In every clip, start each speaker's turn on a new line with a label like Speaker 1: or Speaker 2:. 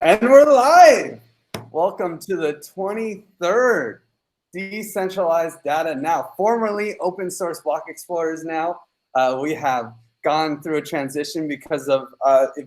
Speaker 1: And we're live. Welcome to the 23rd Decentralized Data Now, formerly open source block explorers now. We have gone through a transition because of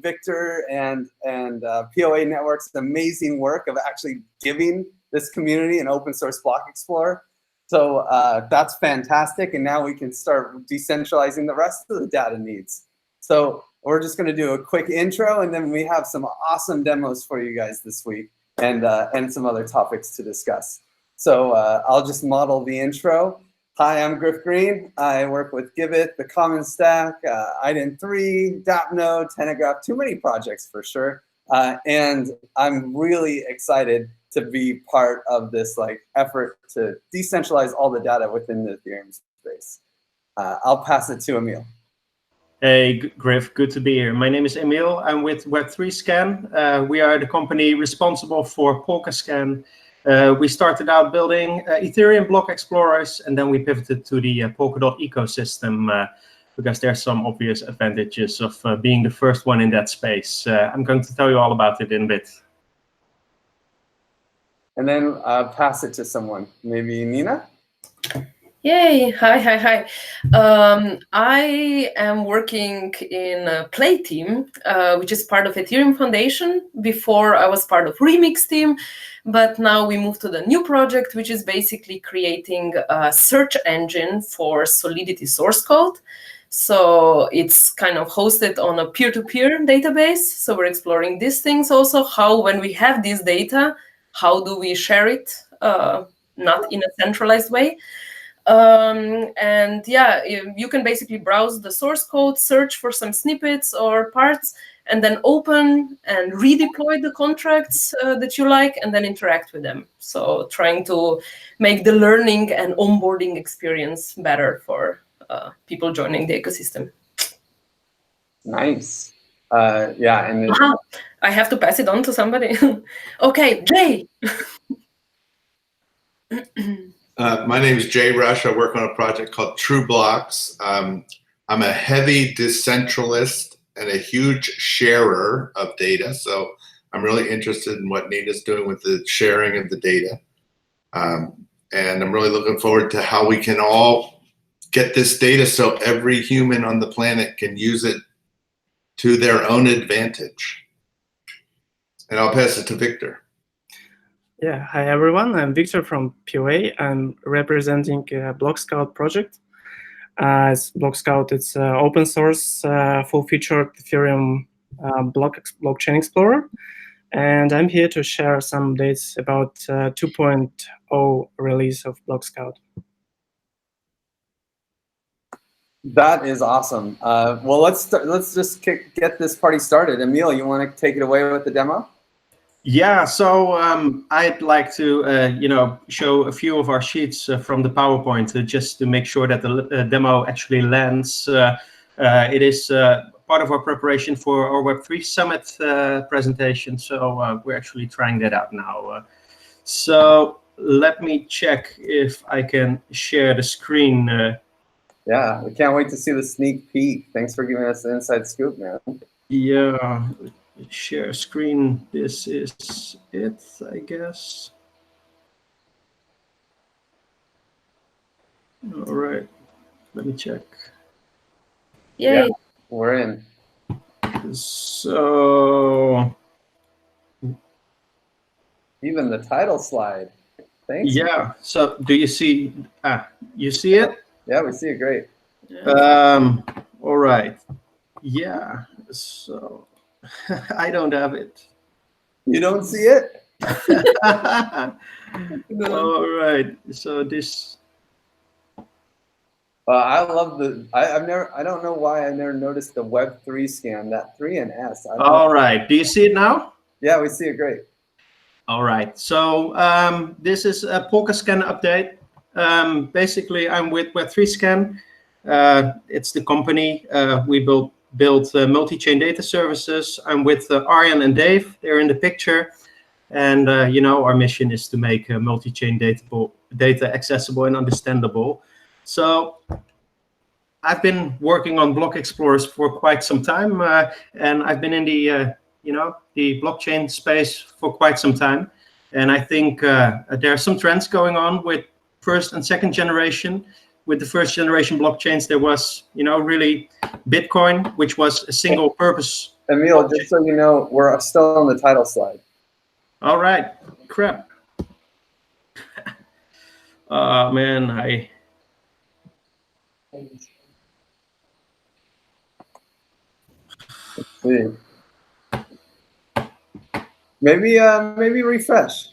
Speaker 1: Victor and POA Network's amazing work of actually giving this community an open source block explorer. So that's fantastic. And now we can start decentralizing the rest of the data needs. So we're just going to do a quick intro, and then we have some awesome demos for you guys this week, and some other topics to discuss. So I'll just model the intro. Hi, I'm Griff Green. I work with Giveth, the Common Stack, IDEN3, DAppNode, Telegraph, too many projects for sure. And I'm really excited to be part of this effort to decentralize all the data within the Ethereum space. I'll pass it to Emil.
Speaker 2: Hey, Griff, good to be here. My name is Emil. I'm with Web3Scan. We are the company responsible for Polkascan. We started out building Ethereum block explorers, and then we pivoted to the Polkadot ecosystem because there's some obvious advantages of being the first one in that space. I'm going to tell you all about it in a bit.
Speaker 1: And then pass it to someone, maybe Nina?
Speaker 3: Yay, hi. I am working in a Play team, which is part of Ethereum Foundation. Before I was part of Remix team, but now we moved to the new project, which is basically creating a search engine for Solidity source code. So it's kind of hosted on a peer-to-peer database. So we're exploring these things also, how when we have this data, how do we share it, not in a centralized way. And yeah, you can basically browse the source code, search for some snippets or parts, and then open and redeploy the contracts that you like, and then interact with them. So trying to make the learning and onboarding experience better for people joining the ecosystem.
Speaker 1: Nice. Yeah, and
Speaker 3: I have to pass it on to somebody. Okay, Jay.
Speaker 4: My name is Jay Rush. I work on a project called TrueBlocks. I'm a heavy decentralist and a huge sharer of data. So I'm really interested in what Nina's doing with the sharing of the data. And I'm really looking forward to how we can all get this data so every human on the planet can use it to their own advantage. And I'll pass it to Victor.
Speaker 5: Yeah, hi everyone. I'm Victor from POA. I'm representing Blockscout project. As Blockscout, it's open source, full-featured Ethereum blockchain explorer, and I'm here to share some updates about 2.0 release of Blockscout.
Speaker 1: That is awesome. Well, let's just get this party started. Emil, you want to take it away with the demo?
Speaker 2: Yeah, so I'd like to, show a few of our sheets from the PowerPoint just to make sure that the demo actually lands. It is part of our preparation for our Web3 Summit presentation, so we're actually trying that out now. So let me check if I can share the screen.
Speaker 1: Yeah, we can't wait to see the sneak peek. Thanks for giving us the inside scoop, man.
Speaker 2: Yeah. Share screen. This is it, I guess. All right, let me check.
Speaker 3: Yay.
Speaker 1: Yeah, we're in.
Speaker 2: So
Speaker 1: even the title slide. Thanks.
Speaker 2: Yeah. So do you see? You see it?
Speaker 1: Yeah, we see it great.
Speaker 2: All right. Yeah. So. I don't have it.
Speaker 1: You don't see it?
Speaker 2: All right. So this.
Speaker 1: I love the. I don't know why I never noticed the Web3 scan. That 3 and S.
Speaker 2: All right. Do you see it now?
Speaker 1: Yeah, we see it great.
Speaker 2: All right. So this is a Polkascan update. Basically, I'm with Web3Scan. It's the company we built multi-chain data services. I'm with Arjan and Dave. They're in the picture. And, our mission is to make multi-chain data accessible and understandable. So I've been working on block explorers for quite some time. And I've been in the the blockchain space for quite some time. And I think there are some trends going on with first and second generation. With the first generation blockchains, there was, really Bitcoin, which was a single purpose.
Speaker 1: Emil, just so you know, we're still on the title slide.
Speaker 2: All right, crap. Oh man,
Speaker 1: Let's see. Maybe refresh.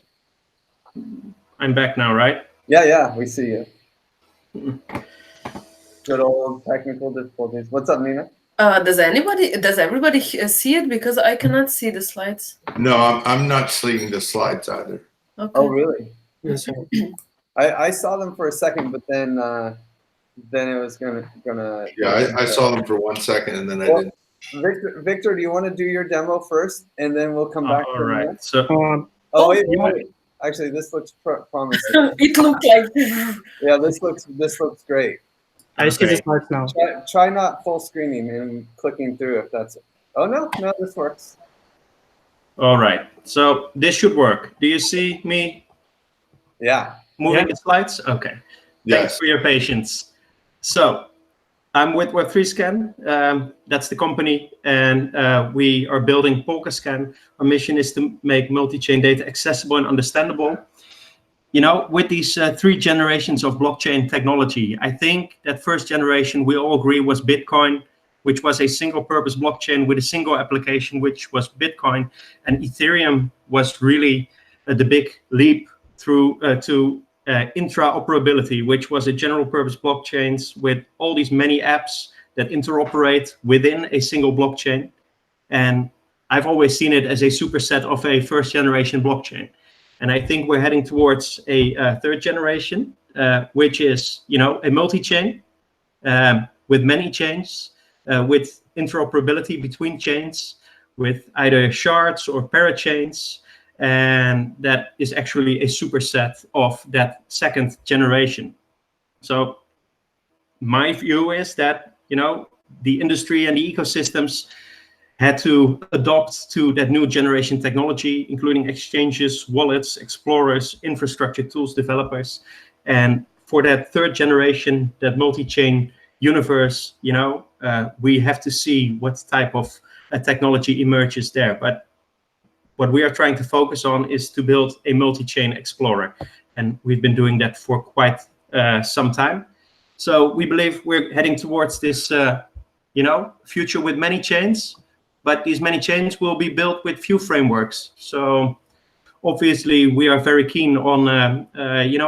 Speaker 2: I'm back now, right?
Speaker 1: Yeah, we see you. Good old technical difficulties. What's up, Nina?
Speaker 3: Does everybody see it? Because I cannot see the slides.
Speaker 4: No, I'm not seeing the slides either.
Speaker 3: Okay.
Speaker 1: Oh, really?
Speaker 5: Yes, sir.
Speaker 1: I saw them for a second, but then it was gonna.
Speaker 4: Yeah, I saw them for 1 second and then I didn't.
Speaker 1: Victor, do you want to do your demo first, and then we'll come back?
Speaker 2: All right.
Speaker 1: That?
Speaker 2: So,
Speaker 1: Oh wait. Actually, this looks promising.
Speaker 3: It looked like.
Speaker 1: Yeah, this looks great.
Speaker 5: I see the slides now.
Speaker 1: Try not full screening and clicking through if that's. Oh no, this works.
Speaker 2: all right. So this should work. Do you see me
Speaker 1: Yeah.
Speaker 2: moving the slides? Okay. Thanks
Speaker 4: Yes.
Speaker 2: for your patience. So I'm with Web3Scan. That's the company, and we are building Polkascan. Our mission is to make multi-chain data accessible and understandable. With these 3 generations of blockchain technology, I think that first generation, we all agree, was Bitcoin, which was a single-purpose blockchain with a single application, which was Bitcoin. And Ethereum was really the big leap through to interoperability, which was a general-purpose blockchains with all these many apps that interoperate within a single blockchain. And I've always seen it as a superset of a first-generation blockchain. And I think we're heading towards a third generation, which is, a multi-chain with many chains, with interoperability between chains, with either shards or parachains, and that is actually a superset of that second generation. So my view is that, the industry and the ecosystems had to adopt to that new generation technology, including exchanges, wallets, explorers, infrastructure tools, developers. And for that third generation, that multi-chain universe, we have to see what type of technology emerges there. But what we are trying to focus on is to build a multi-chain explorer. And we've been doing that for quite some time. So we believe we're heading towards this, future with many chains. But these many chains will be built with few frameworks. So obviously, we are very keen on,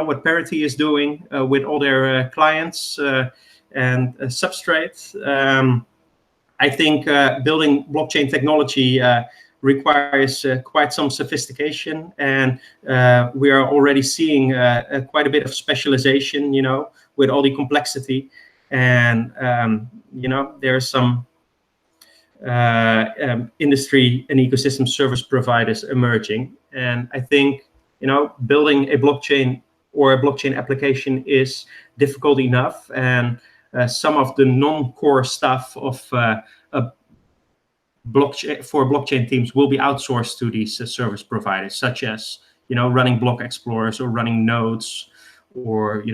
Speaker 2: what Parity is doing with all their clients and Substrate. I think building blockchain technology requires quite some sophistication, and we are already seeing quite a bit of specialization, with all the complexity. And, there's some industry and ecosystem service providers emerging. And I think, building a blockchain or a blockchain application is difficult enough. And some of the non-core stuff of blockchain teams will be outsourced to these service providers, such as, running block explorers or running nodes or,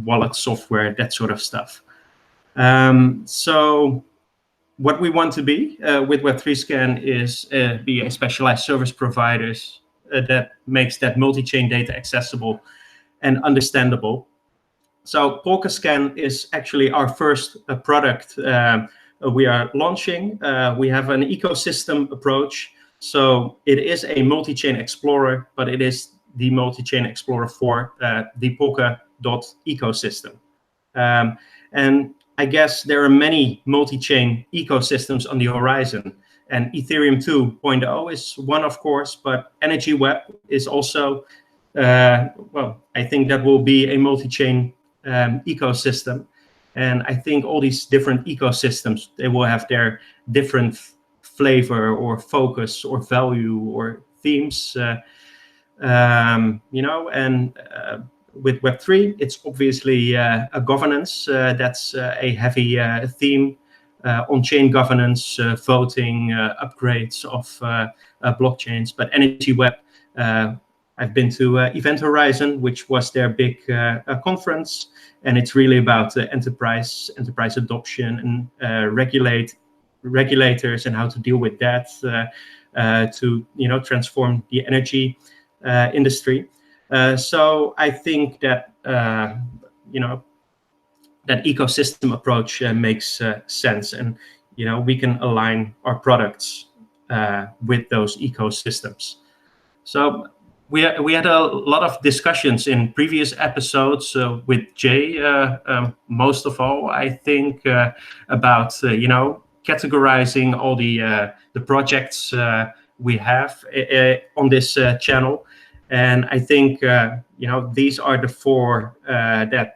Speaker 2: wallet software, that sort of stuff. So what we want to be with Web3Scan is be a specialized service provider that makes that multi-chain data accessible and understandable. So Polkascan is actually our first product we are launching. We have an ecosystem approach. So it is a multi-chain explorer, but it is the multi-chain explorer for the Polkadot ecosystem. And I guess there are many multi-chain ecosystems on the horizon, and Ethereum 2.0 is one, of course, but Energy Web is also, I think that will be a multi-chain ecosystem. And I think all these different ecosystems, they will have their different flavor or focus or value or themes, with Web3, it's obviously a governance. That's a heavy theme. on-chain governance, voting, upgrades of blockchains. But Energy Web, I've been to Event Horizon, which was their big conference, and it's really about enterprise adoption and regulators and how to deal with that to transform the energy industry. So I think that that ecosystem approach makes sense, and we can align our products with those ecosystems. So we had a lot of discussions in previous episodes with Jay, most of all, I think, about categorizing all the projects we have on this channel, and I think these are the four that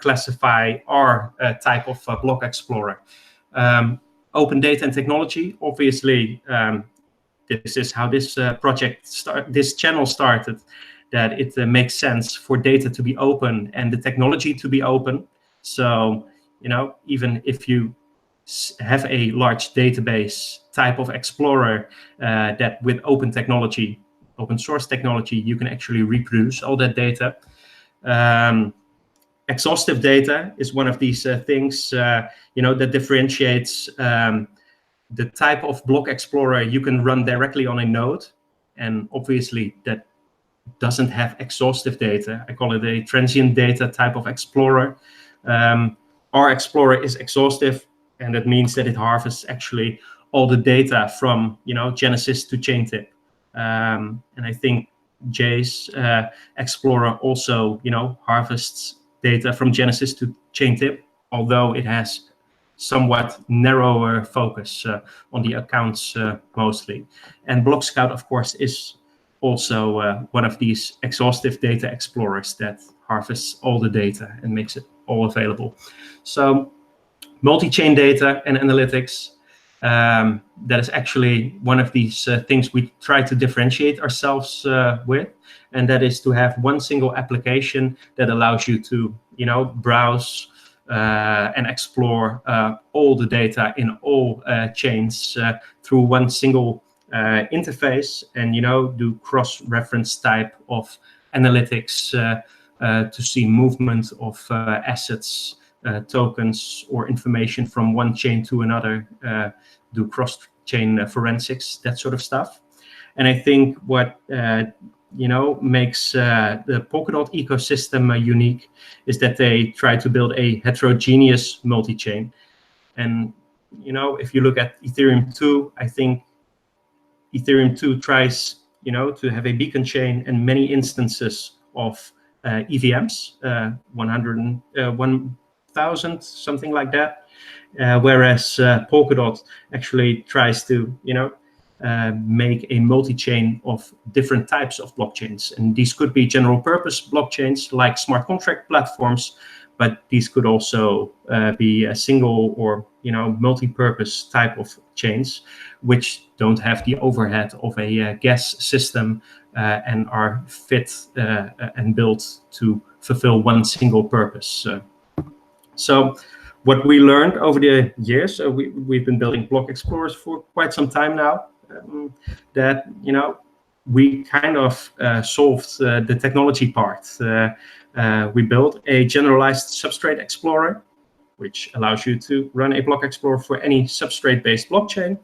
Speaker 2: classify our type of block explorer. Open data and technology, obviously. This is how this this channel started, that it makes sense for data to be open and the technology to be open. So, even if you have a large database type of explorer that with open technology, open source technology, you can actually reproduce all that data. Exhaustive data is one of these things, that differentiates the type of block explorer you can run directly on a node, and obviously that doesn't have exhaustive data. I call it a transient data type of explorer. Our explorer is exhaustive, and that means that it harvests actually all the data from Genesis to chain tip. And I think Jay's explorer also harvests data from Genesis to chain tip, although it has somewhat narrower focus on the accounts mostly. And Blockscout, of course, is also one of these exhaustive data explorers that harvests all the data and makes it all available. So multi-chain data and analytics, that is actually one of these things we try to differentiate ourselves with, and that is to have one single application that allows you to browse and explore all the data in all chains through one single interface, and do cross-reference type of analytics to see movement of assets, tokens, or information from one chain to another, do cross-chain forensics, that sort of stuff. And I think what makes the Polkadot ecosystem unique is that they try to build a heterogeneous multi-chain. And if you look at Ethereum 2, I think Ethereum 2 tries to have a beacon chain and many instances of EVMs, 1,000, something like that, whereas Polkadot actually tries to make a multi-chain of different types of blockchains. And these could be general purpose blockchains like smart contract platforms, but these could also be a single or multi-purpose type of chains, which don't have the overhead of a gas system and are fit and built to fulfill one single purpose. So what we learned over the years, we've been building block explorers for quite some time now, that we kind of solved the technology part. We built a generalized substrate explorer, which allows you to run a block explorer for any substrate-based blockchain.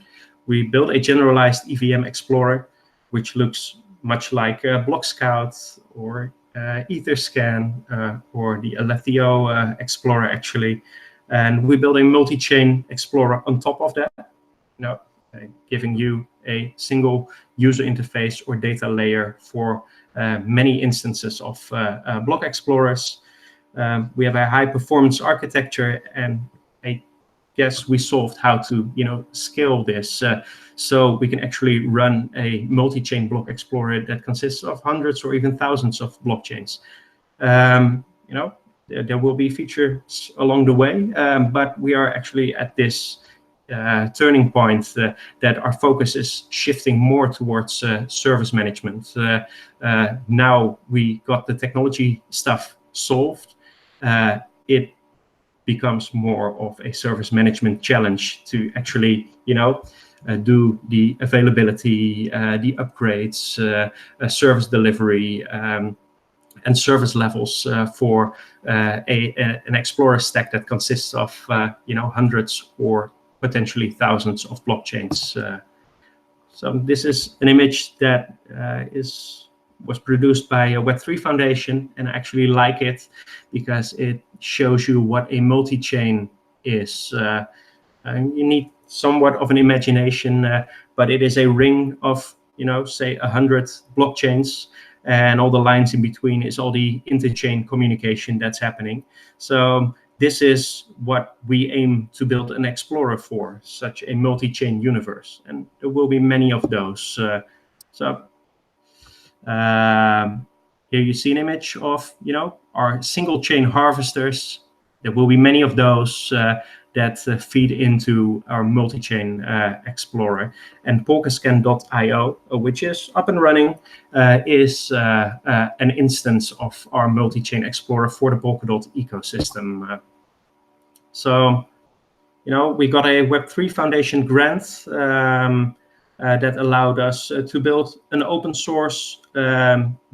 Speaker 2: We built a generalized EVM explorer, which looks much like Blockscout or Etherscan or the Alethio explorer, actually. And we built a multi-chain explorer on top of that, giving you a single user interface or data layer for many instances of block explorers. We have a high performance architecture, and I guess we solved how to scale this so we can actually run a multi-chain block explorer that consists of hundreds or even thousands of blockchains. There will be features along the way, but we are actually at this turning point that our focus is shifting more towards service management. Now we got the technology stuff solved. It becomes more of a service management challenge to actually, do the availability, the upgrades, service delivery, and service levels for an Explorer stack that consists of hundreds or potentially thousands of blockchains. So this is an image that was produced by a Web3 Foundation, and I actually like it because it shows you what a multi-chain is. You need somewhat of an imagination, but it is a ring of, say 100 blockchains, and all the lines in between is all the interchain communication that's happening. So this is what we aim to build an Explorer for, such a multi-chain universe, and there will be many of those. Here you see an image of, our single chain harvesters. There will be many of those that feed into our multi-chain Explorer. And Polkascan.io, which is up and running, is an instance of our multi-chain Explorer for the Polkadot ecosystem. So, we got a Web3 Foundation grant that allowed us to build an open source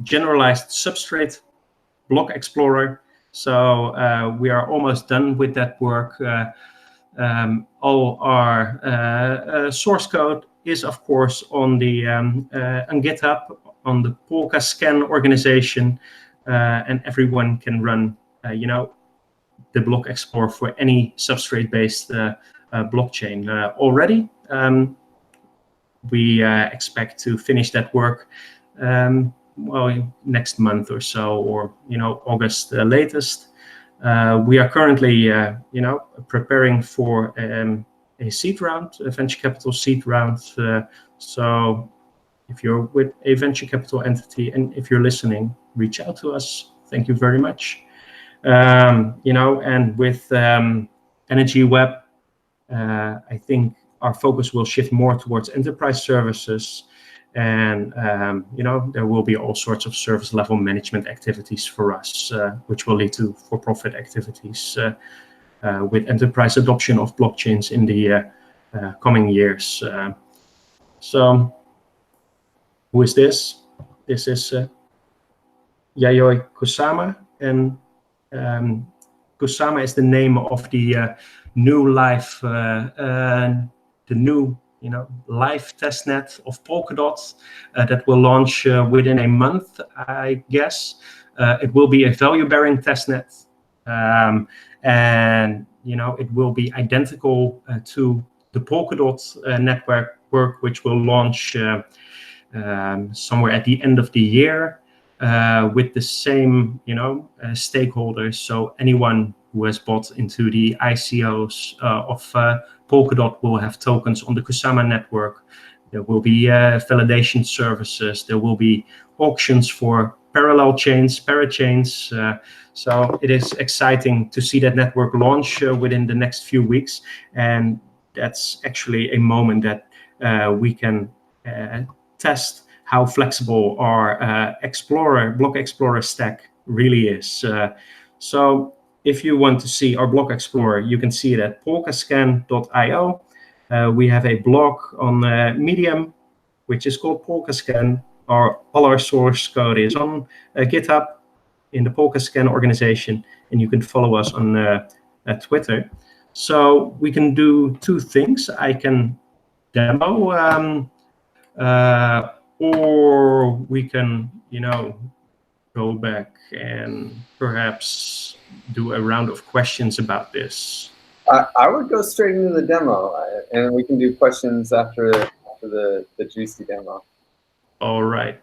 Speaker 2: generalized substrate block explorer. So we are almost done with that work. All our source code is, of course, on the on GitHub, on the Polkascan organization, and everyone can run, the block explorer for any substrate-based blockchain already. We expect to finish that work next month or so, or August latest. We are currently preparing for a seed round, a venture capital seed round. So if you're with a venture capital entity and if you're listening, reach out to us. Thank you very much. And with Energy Web, I think our focus will shift more towards enterprise services, and there will be all sorts of service level management activities for us, which will lead to for-profit activities with enterprise adoption of blockchains in the coming years. So who is this? This is Yayoi Kusama, and Kusama is the name of the new live, the new live testnet of Polkadot that will launch within a month, I guess. It will be a value-bearing testnet, and it will be identical to the Polkadot network, which will launch somewhere at the end of the year, with the same stakeholders. So anyone who has bought into the ICOs of Polkadot will have tokens on the Kusama network. There will be validation services. There will be auctions for parallel chains, parachains. So it is exciting to see that network launch within the next few weeks. And that's actually a moment that we can test how flexible our Block Explorer stack really is. So if you want to see our Block Explorer, you can see it at Polkascan.io. We have a blog on Medium, which is called Polkascan. All our source code is on GitHub in the Polkascan organization, and you can follow us on Twitter. So we can do two things. I can demo, or we can, go back and perhaps do a round of questions about this.
Speaker 1: I would go straight into the demo, and we can do questions after the juicy demo.
Speaker 2: All right.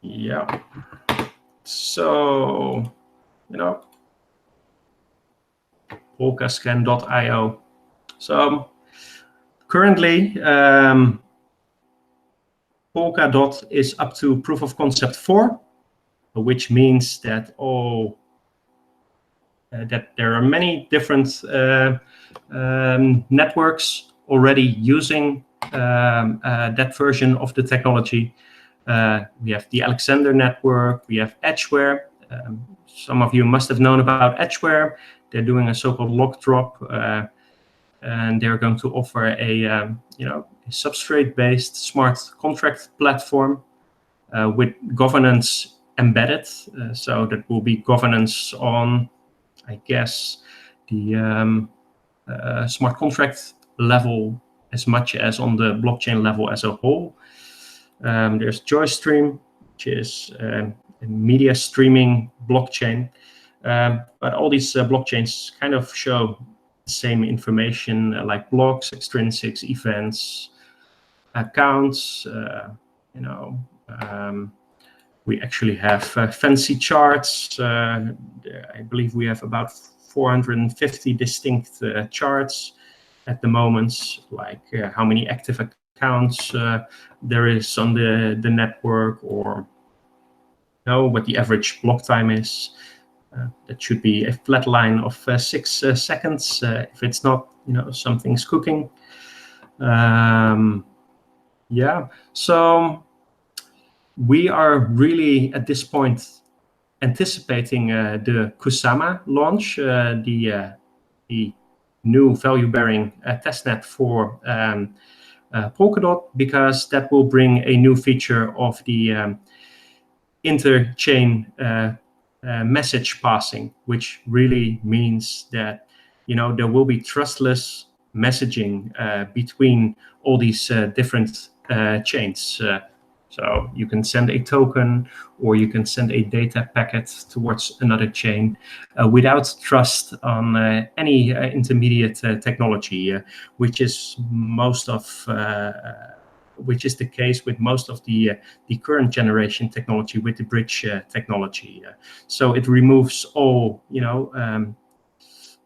Speaker 2: Yeah. So, Polkascan.io. So currently, Polkadot is up to proof of concept 4, which means that that there are many different networks already using that version of the technology. We have the Alexander network, we have Edgeware, some of you must have known about Edgeware. They're doing a so-called lock drop, and they're going to offer a substrate-based smart contract platform with governance embedded. So that will be governance on, I guess, the smart contract level as much as on the blockchain level as a whole. There's JoyStream, which is a media streaming blockchain. But all these blockchains kind of show the same information like blocks, extrinsics, events, accounts. We actually have fancy charts. I believe we have about 450 distinct charts at the moment, like how many active accounts there is on the network, or what the average block time is. That should be a flat line of 6 seconds. If it's not, something's cooking. So we are really at this point anticipating the Kusama launch, the new value-bearing testnet for Polkadot, because that will bring a new feature of the interchain message passing, which really means that there will be trustless messaging between all these different chains. So you can send a token or you can send a data packet towards another chain without trust on any intermediate technology, which is which is the case with most of the current generation technology with the bridge technology. So it removes all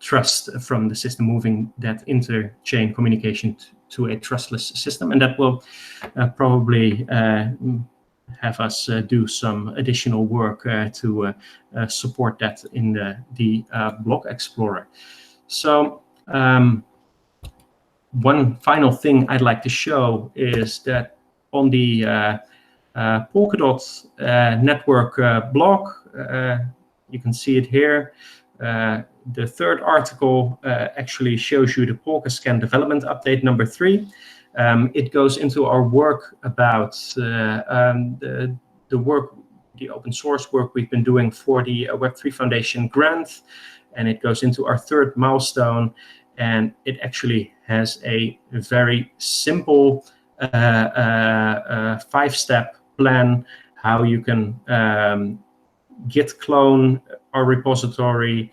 Speaker 2: trust from the system, moving that interchain communication to a trustless system, and that will probably have us do some additional work to support that in the Block Explorer. So one final thing I'd like to show is that on the Polkadot network blog, you can see it here. The third article actually shows you the Polkascan development update number 3. It goes into our work about the open source work we've been doing for the Web3 Foundation grant, and it goes into our third milestone, and it actually has a very simple 5-step plan how you can git clone our repository,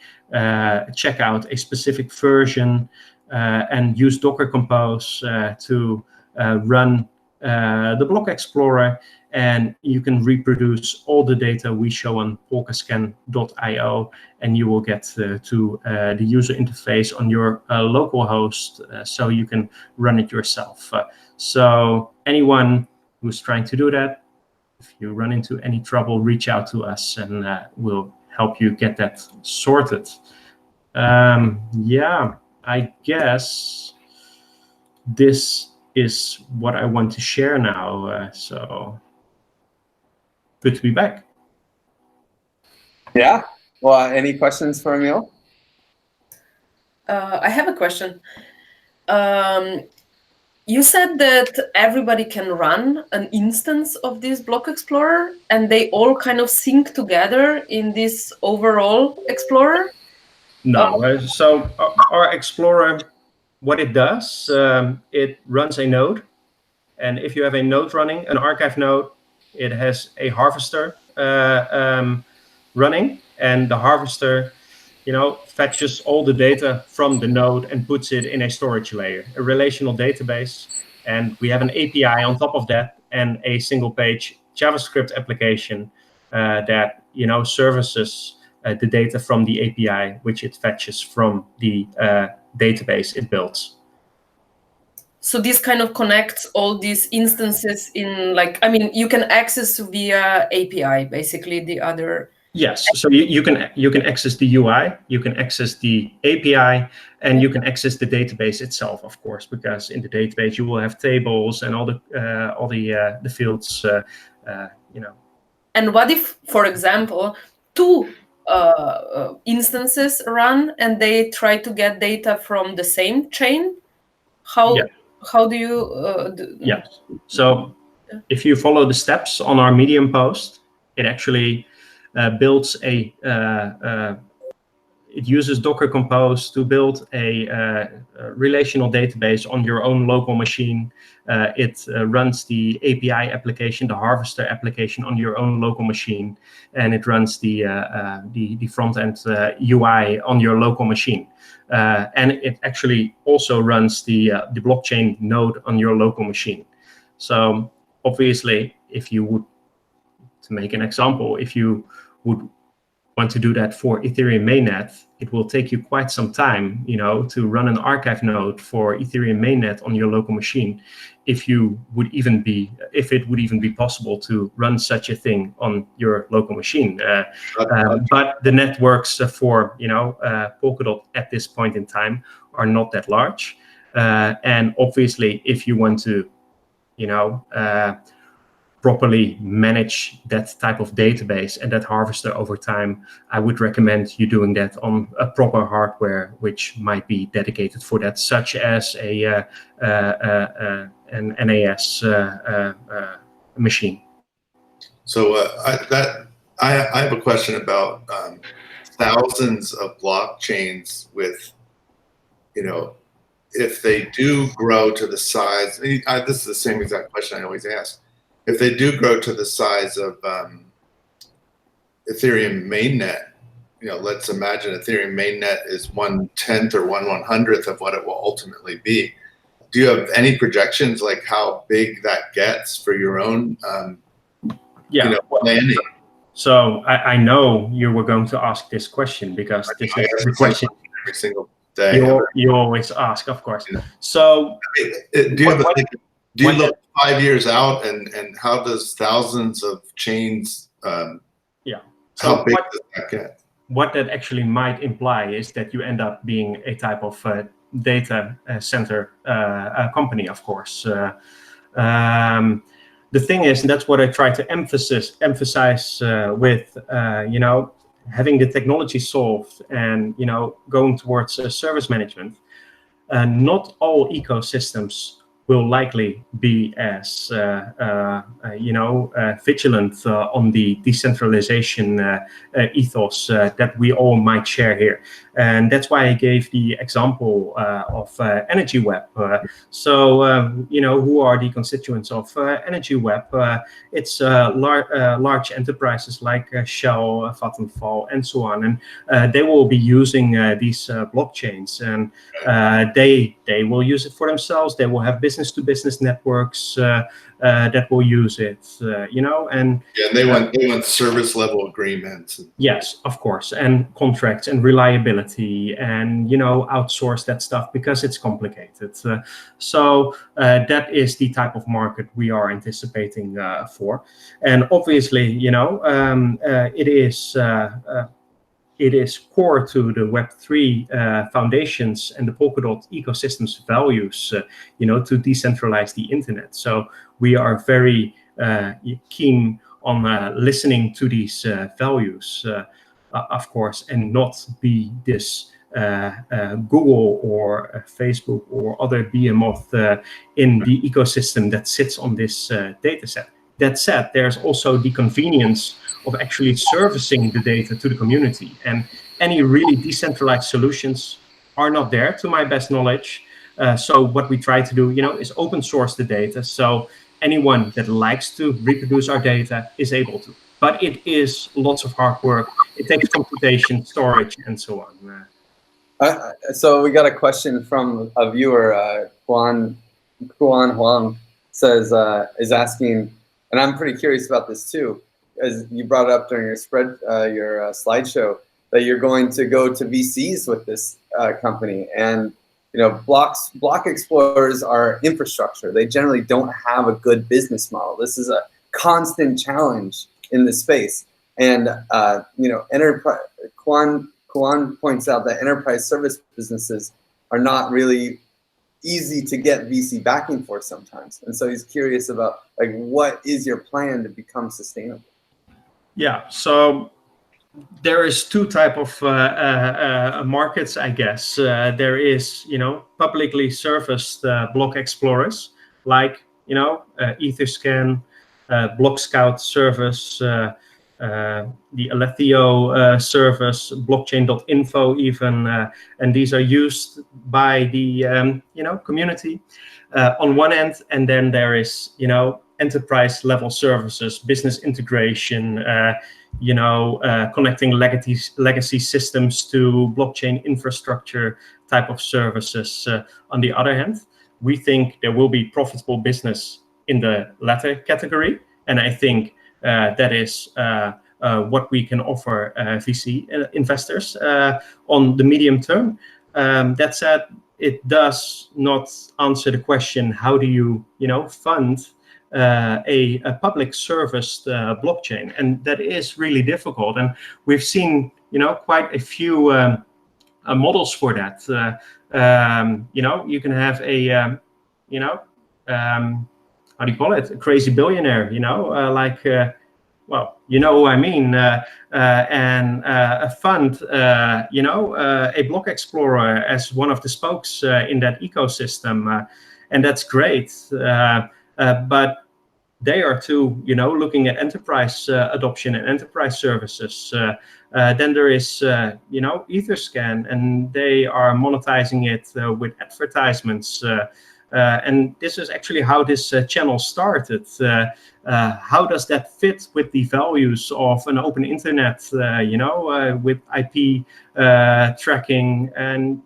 Speaker 2: check out a specific version, and use Docker Compose to run the Block Explorer, and you can reproduce all the data we show on polkascan.io, and you will get to the user interface on your local host, so you can run it yourself. So anyone who's trying to do that, if you run into any trouble, reach out to us and we'll help you get that sorted. I guess this is what I want to share now. So good to be back.
Speaker 1: Yeah. Well, any questions for Emil?
Speaker 3: I have a question. You said that everybody can run an instance of this Block Explorer, and they all kind of sync together in this overall Explorer?
Speaker 2: No. So our Explorer, what it does, it runs a node. And if you have a node running, an archive node, it has a harvester running, and the harvester fetches all the data from the node and puts it in a storage layer, a relational database. And we have an API on top of that and a single page JavaScript application that, services the data from the API, which it fetches from the database it builds.
Speaker 3: So this kind of connects all these instances in, you can access via API, basically the other.
Speaker 2: Yes, so you can access the UI, you can access the API, and you can access the database itself, of course, because in the database you will have tables and all the fields,
Speaker 3: And what if, for example, 2 instances run, and they try to get data from the same chain. How do you?
Speaker 2: Yes. So if you follow the steps on our Medium post, it actually builds it uses Docker Compose to build a relational database on your own local machine. It runs the API application, the harvester application on your own local machine, and it runs the front-end UI on your local machine. And it actually also runs the blockchain node on your local machine. So obviously, if you would, to make an example, if you would want to do that for Ethereum mainnet, it will take you quite some time, to run an archive node for Ethereum mainnet on your local machine. If it would even be possible to run such a thing on your local machine. But the networks for Polkadot at this point in time are not that large. And obviously, if you want to, properly manage that type of database and that harvester over time, I would recommend you doing that on a proper hardware, which might be dedicated for that, such as an NAS machine.
Speaker 4: So I have a question about thousands of blockchains with, if they do grow to the size, this is the same exact question I always ask. If they do grow to the size of Ethereum mainnet, let's imagine Ethereum mainnet is 1/10 or 1/100th of what it will ultimately be. Do you have any projections like how big that gets for your own landing?
Speaker 2: So I know you were going to ask this question because this is the question
Speaker 4: every single day.
Speaker 2: You always ask, of course. So
Speaker 4: do you look 5 years out, and how does thousands of chains?
Speaker 2: So
Speaker 4: how big does that get?
Speaker 2: What that actually might imply is that you end up being a type of data center company, of course. The thing is, and that's what I try to emphasize with having the technology solved and going towards service management. Not all ecosystems will likely be as vigilant on the decentralization ethos that we all might share here. And that's why I gave the example of Energy Web. Who are the constituents of Energy Web? It's large enterprises like Shell, Vattenfall, and so on. And they will be using these blockchains, and they will use it for themselves. They will have business-to-business networks that will use it, and
Speaker 4: they want service level agreements.
Speaker 2: Yes, of course, and contracts and reliability, and outsource that stuff because it's complicated. So that is the type of market we are anticipating for, and obviously, it is core to the Web3 foundations and the Polkadot ecosystem's values, to decentralize the internet. So we are very keen on listening to these values, of course, and not be this Google or Facebook or other behemoth in the ecosystem that sits on this data set. That said, there's also the convenience of actually servicing the data to the community. And any really decentralized solutions are not there, to my best knowledge. So what we try to do, is open source the data. So anyone that likes to reproduce our data is able to. But it is lots of hard work. It takes computation, storage, and so on.
Speaker 1: So we got a question from a viewer, Juan Huang, is asking, and I'm pretty curious about this too, as you brought up during your slideshow, that you're going to go to VCs with this company. And block explorers are infrastructure. They generally don't have a good business model. This is a constant challenge in this space. And Kwan points out that enterprise service businesses are not really easy to get VC backing for sometimes. And so he's curious about what is your plan to become sustainable?
Speaker 2: Yeah, so There is two type of markets, I guess. There is, publicly serviced block explorers, like, Etherscan, Blockscout service, the Alethio service, blockchain.info even, and these are used by the community on one end, and then there is enterprise level services, business integration, connecting legacy systems to blockchain infrastructure type of services. On the other hand, we think there will be profitable business in the latter category, and I think that is what we can offer VC investors on the medium term. That said, it does not answer the question, how do you, fund a public serviced blockchain? And that is really difficult. And we've seen, quite a few models for that. You can have a, how do you call it? A crazy billionaire, well, you know who I mean, and a fund, a block explorer as one of the spokes in that ecosystem, and that's great. But they are too, looking at enterprise adoption and enterprise services. Then there is, Etherscan, and they are monetizing it with advertisements. And this is actually how this channel started. How does that fit with the values of an open internet, with IP tracking? And,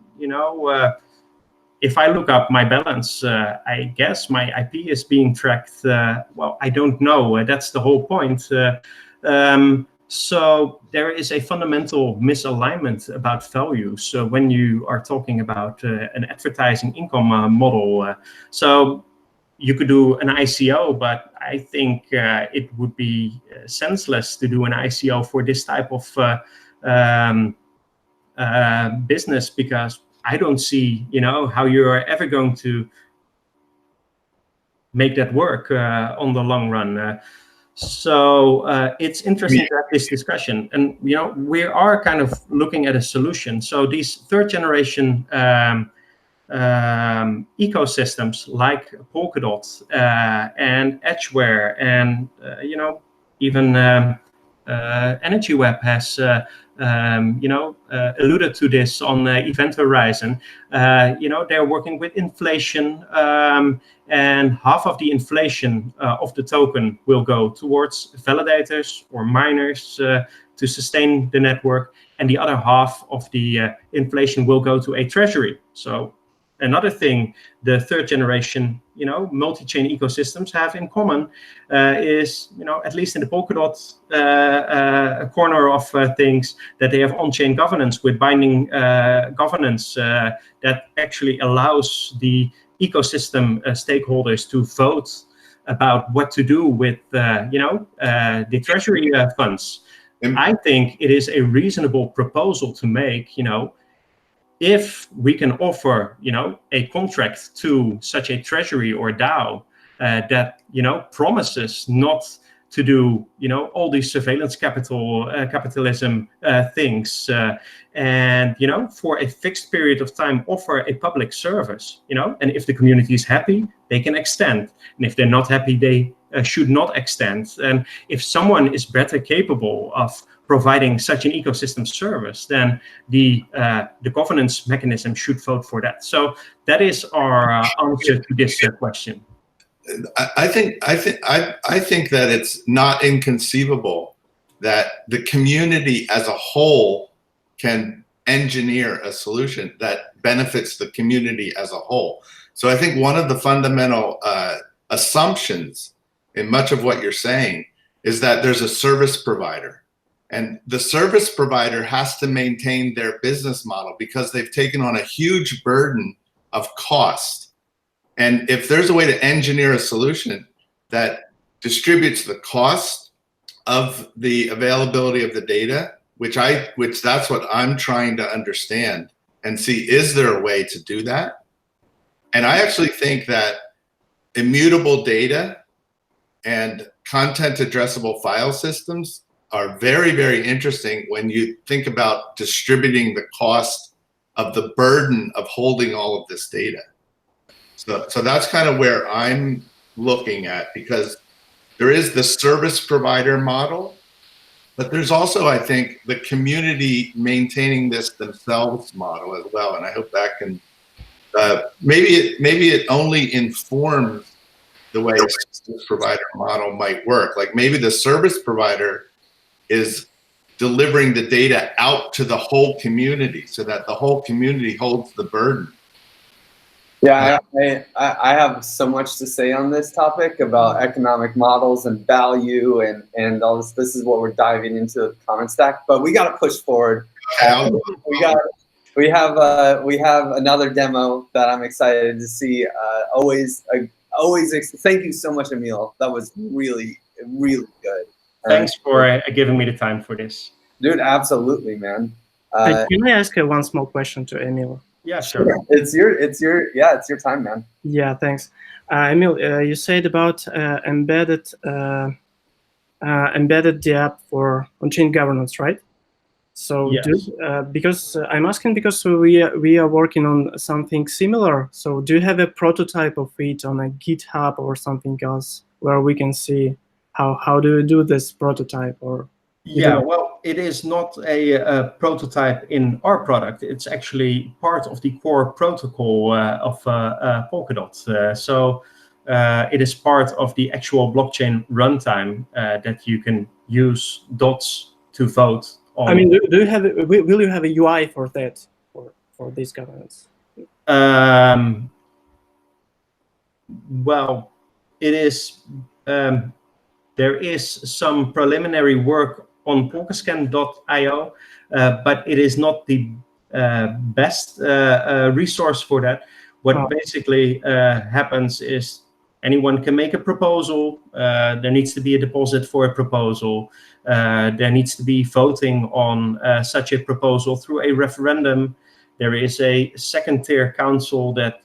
Speaker 2: if I look up my balance, I guess my IP is being tracked. Well, I don't know. That's the whole point. So there is a fundamental misalignment about value. So when you are talking about an advertising income model, so you could do an ICO, but I think it would be senseless to do an ICO for this type of business, because I don't see, how you're ever going to make that work on the long run. So it's interesting to have this discussion, and we are kind of looking at a solution. So these third generation ecosystems like Polkadot and Edgeware, and even Energy Web has alluded to this on Event Horizon. They're working with inflation, and half of the inflation of the token will go towards validators or miners to sustain the network, and the other half of the inflation will go to a treasury. So another thing the third generation, multi-chain ecosystems have in common is, at least in the Polkadot corner of things, that they have on-chain governance with binding governance that actually allows the ecosystem stakeholders to vote about what to do with, the treasury funds. I think it is a reasonable proposal to make, if we can offer, a contract to such a treasury or DAO that, promises not to do, all these surveillance capitalism things, and, for a fixed period of time, offer a public service, and if the community is happy, they can extend. And if they're not happy, they should not extend. And if someone is better capable of providing such an ecosystem service, then the governance mechanism should vote for that. So that is our answer to this question.
Speaker 4: I think that it's not inconceivable that the community as a whole can engineer a solution that benefits the community as a whole. So I think one of the fundamental assumptions in much of what you're saying is that there's a service provider, and the service provider has to maintain their business model because they've taken on a huge burden of cost. And if there's a way to engineer a solution that distributes the cost of the availability of the data, which that's what I'm trying to understand and see, is there a way to do that? And I actually think that immutable data and content addressable file systems are very, very interesting when you think about distributing the cost of the burden of holding all of this data. So that's kind of where I'm looking at, because there is the service provider model, but there's also, I think, the community maintaining this themselves model as well. And I hope that can, maybe it only informs the way a service provider model might work. Like maybe the service provider is delivering the data out to the whole community so that the whole community holds the burden.
Speaker 1: Yeah, I have so much to say on this topic about economic models and value and all this. This is what we're diving into the comment stack, but we got to push forward. We have another demo that I'm excited to see. Always, thank you so much, Emil. That was really, really good.
Speaker 2: Thanks for giving me the time for this.
Speaker 1: Dude, absolutely, man.
Speaker 5: Can I ask one small question to Emil?
Speaker 2: Yeah, sure.
Speaker 1: It's your time, man.
Speaker 5: Yeah, thanks. Emil, you said about embedded the app for on-chain governance, right? So
Speaker 2: yes.
Speaker 5: Because I'm asking because we are working on something similar. So do you have a prototype of it on a GitHub or something else where we can see how do you do this prototype? Or
Speaker 2: yeah, well, it is not a prototype in our product. It's actually part of the core protocol of Polkadot. So it is part of the actual blockchain runtime that you can use dots to vote on.
Speaker 5: I mean, do you have? Will you have a UI for that for this governance?
Speaker 2: Well, it is. There is some preliminary work on Polkascan.io, but it is not the best resource for that. What basically happens is anyone can make a proposal. There needs to be a deposit for a proposal. There needs to be voting on such a proposal through a referendum. There is a second-tier council that,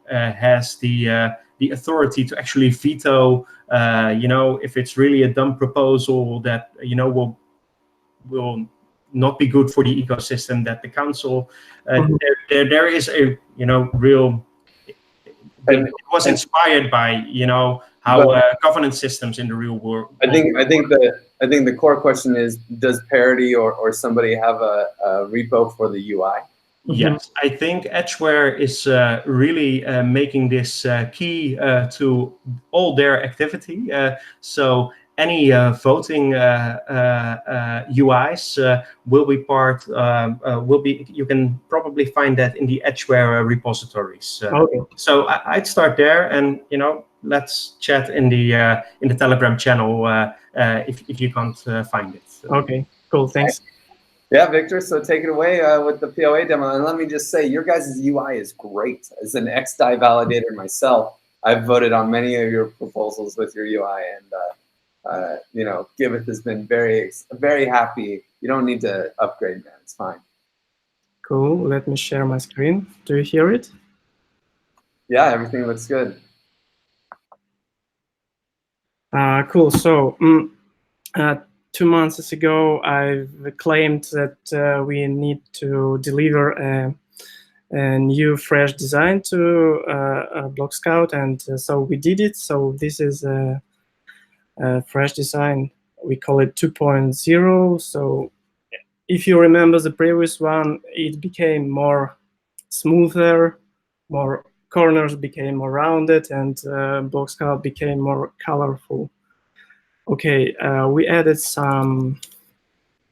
Speaker 2: has the authority to actually veto, if it's really a dumb proposal that, will not be good for the ecosystem, that the council, there is a, real, it was inspired by, how governance systems in the real world.
Speaker 1: I think the core question is, does Parity or somebody have a repo for the UI?
Speaker 2: Yes, I think Edgeware is really making this key to all their activity. So any voting UIs will be part. You can probably find that in the Edgeware repositories. So I'd start there, and let's chat in the Telegram channel if you can't find it. So.
Speaker 5: Okay, cool. Thanks.
Speaker 1: Yeah, Victor, so take it away with the POA demo. And let me just say, your guys' UI is great. As an XDAI validator myself, I've voted on many of your proposals with your UI. And, Giveth has been very, very happy. You don't need to upgrade, man. It's fine.
Speaker 5: Cool. Let me share my screen. Do you hear it?
Speaker 1: Yeah, everything looks good.
Speaker 5: Cool. So 2 months ago, I've claimed that we need to deliver a new fresh design to Blockscout, and so we did it. So this is a fresh design. We call it 2.0. So if you remember the previous one, it became more smoother, more corners became more rounded, and Blockscout became more colorful. Okay, we added some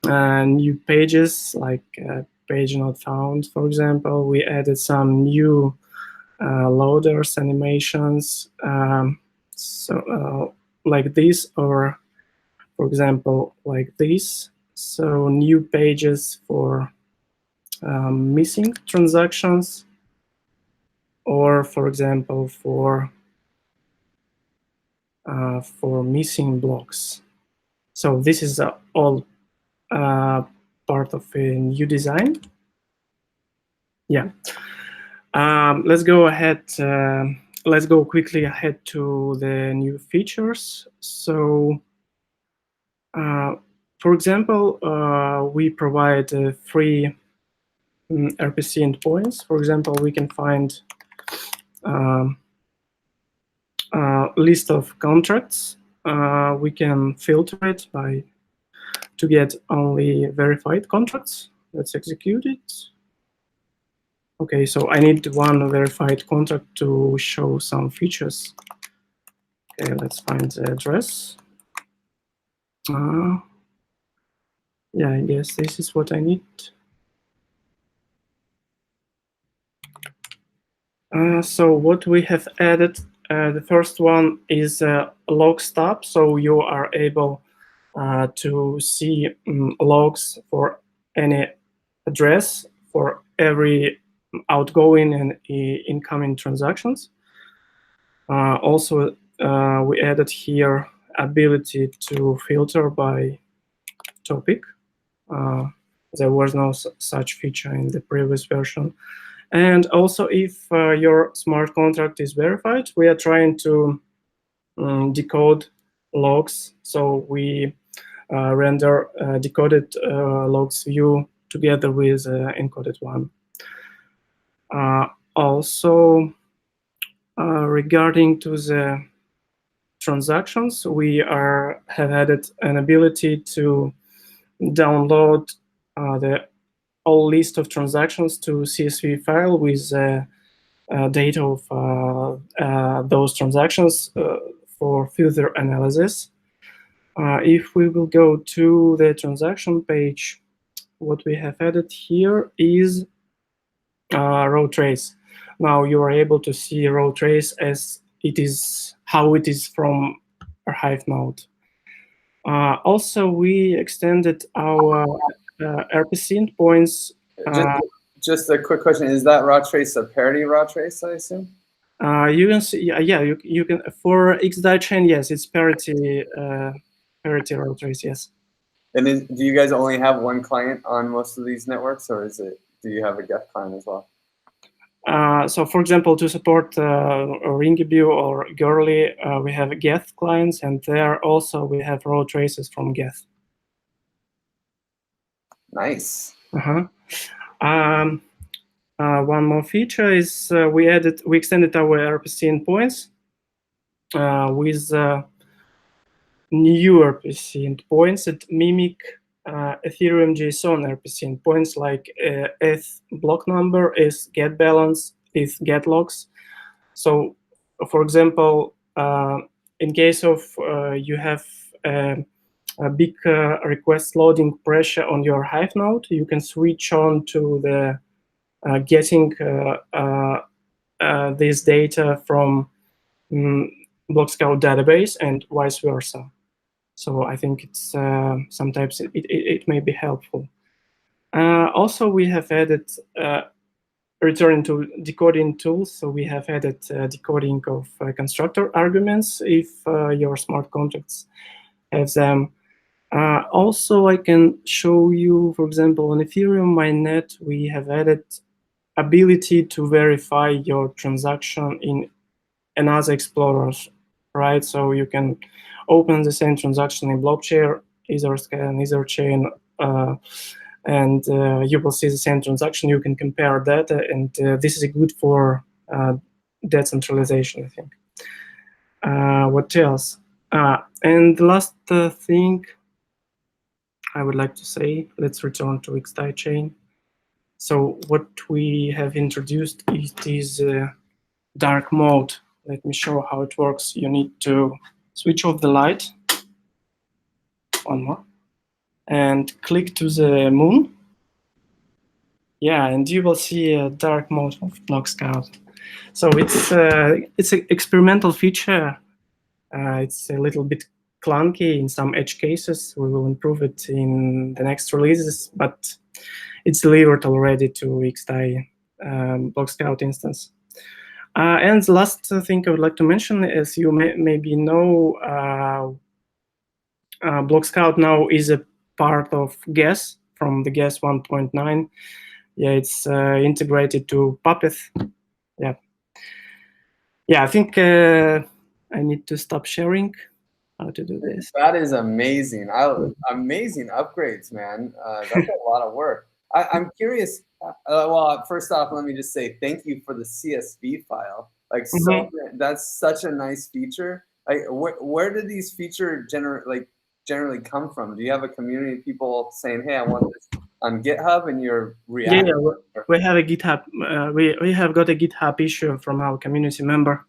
Speaker 5: new pages, like page not found, for example. We added some new loaders, animations, like this, or for example, like this. So new pages for missing transactions, or for example, for missing blocks. So this is all part of a new design. Yeah. Let's go ahead. Let's go quickly ahead to the new features. So For example, we provide free RPC endpoints. For example, we can find a list of contracts. We can filter it to get only verified contracts. Let's execute it. Okay, so I need one verified contract to show some features. Okay, let's find the address. Yeah, I guess this is what I need. So what we have added, the first one is a log stub. So you are able to see logs for any address for every outgoing and incoming transactions. Also, we added here ability to filter by topic. There was no such feature in the previous version. And also, if your smart contract is verified, we are trying to decode logs. So we render decoded logs view together with encoded one. Also, regarding to the transactions, we have added an ability to download the whole list of transactions to CSV file with data of those transactions for further analysis. If we will go to the transaction page, what we have added here is row trace. Now you are able to see row trace as it is, how it is from our Hive node. Also, we extended our RPC endpoints.
Speaker 1: Just a quick question: is that raw trace a parity raw trace? I assume.
Speaker 5: You can see, yeah, you can for XDAI chain. Yes, it's parity raw trace. Yes.
Speaker 1: And do you guys only have one client on most of these networks, or do you have a Geth client as well?
Speaker 5: So, for example, to support Ringview or Girly, we have Geth clients, and there also we have raw traces from Geth.
Speaker 1: Nice.
Speaker 5: One more feature is we extended our RPC endpoints with new RPC endpoints that mimic Ethereum JSON RPC endpoints like ETH block number, ETH get balance, ETH get logs. So, for example, in case of you have a big request loading pressure on your Hive node, you can switch on to the getting this data from Blockscout database and vice versa. So I think it's sometimes it may be helpful. Also, we have added return to decoding tools. So we have added decoding of constructor arguments if your smart contracts have them. Also, I can show you, for example, on Ethereum mainnet, we have added ability to verify your transaction in another explorer, right? So you can open the same transaction in Blockchain, Etherscan, Etherchain, and you will see the same transaction. You can compare data, and this is good for decentralization, I think. What else? And the last thing I would like to say, let's return to XDAI chain. So what we have introduced is dark mode. Let me show how it works. You need to switch off the light. One more. And click to the moon. Yeah, and you will see a dark mode of Blockscout. So it's an experimental feature. It's a little bit clunky in some edge cases. We will improve it in the next releases, but it's delivered already to XDAI Blockscout instance. And the last thing I would like to mention, as you maybe know, Blockscout now is a part of GES from the GES 1.9. Yeah, it's integrated to Puppet. Yeah. Yeah, I think I need to stop sharing. how to do this.
Speaker 1: That is amazing. Amazing upgrades, man. That's a lot of work. I'm curious. Well, first off, let me just say thank you for the CSV file. Like, that's such a nice feature. Like, where do these features generally come from? Do you have a community of people saying, "Hey, I want this on GitHub," and you're reacting?
Speaker 5: Yeah, we have a GitHub. We have got a GitHub issue from our community member.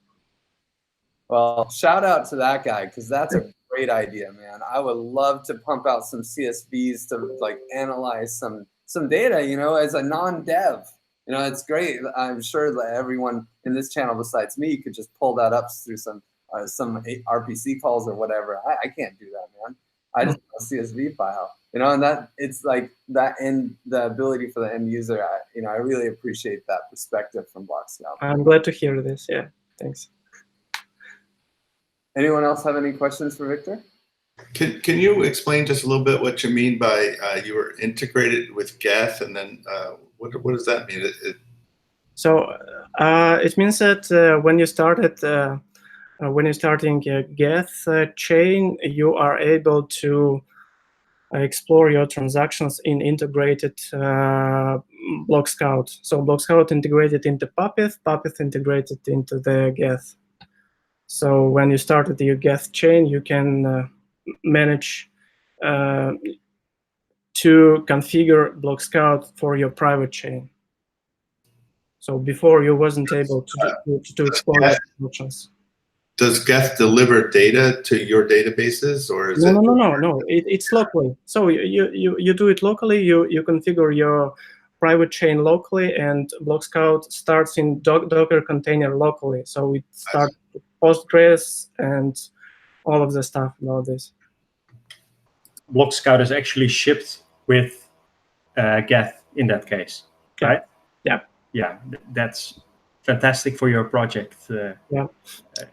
Speaker 1: Well, shout out to that guy, because that's a great idea, man. I would love to pump out some CSVs to like analyze some data, you know, as a non-dev. You know, it's great. I'm sure that everyone in this channel besides me could just pull that up through some RPC calls or whatever. I can't do that, man. I just want a CSV file, you know, and that it's like that, and the ability for the end user. I really appreciate that perspective from Blockscout.
Speaker 5: I'm glad to hear this. Yeah, thanks.
Speaker 1: Anyone else have any questions for Victor?
Speaker 4: Can you explain just a little bit what you mean by you were integrated with Giveth, and then what does that mean?
Speaker 5: So it means that when you're starting a Giveth chain, you are able to explore your transactions in integrated Blockscout. So Blockscout integrated into Puppet integrated into the Giveth. So when you started your Giveth chain, you can manage to configure Blockscout for your private chain. So before you wasn't able to explore the transactions.
Speaker 4: Does Giveth deliver data to your databases, or is
Speaker 5: No. It's locally. So you do it locally. You configure your private chain locally, and Blockscout starts in Docker container locally. So it starts with Postgres and all of the stuff about this.
Speaker 2: Blockscout is actually shipped with Giveth in that case, right?
Speaker 5: Yeah.
Speaker 2: Yeah, that's fantastic for your project.
Speaker 5: Yeah.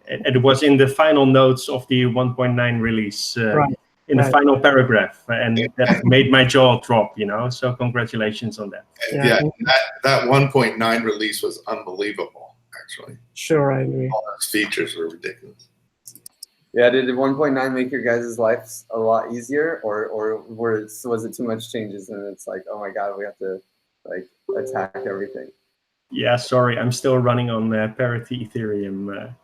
Speaker 2: It was in the final notes of the 1.9 release, in the final paragraph, and that made my jaw drop, you know, so congratulations on that.
Speaker 4: Yeah, that 1.9 release was unbelievable, actually.
Speaker 5: Sure, I agree.
Speaker 4: All those features were ridiculous.
Speaker 1: Yeah, did 1.9 make your guys' lives a lot easier, or was it too much changes and it's like, oh my god, we have to like attack everything?
Speaker 2: Yeah, sorry, I'm still running on parity Ethereum.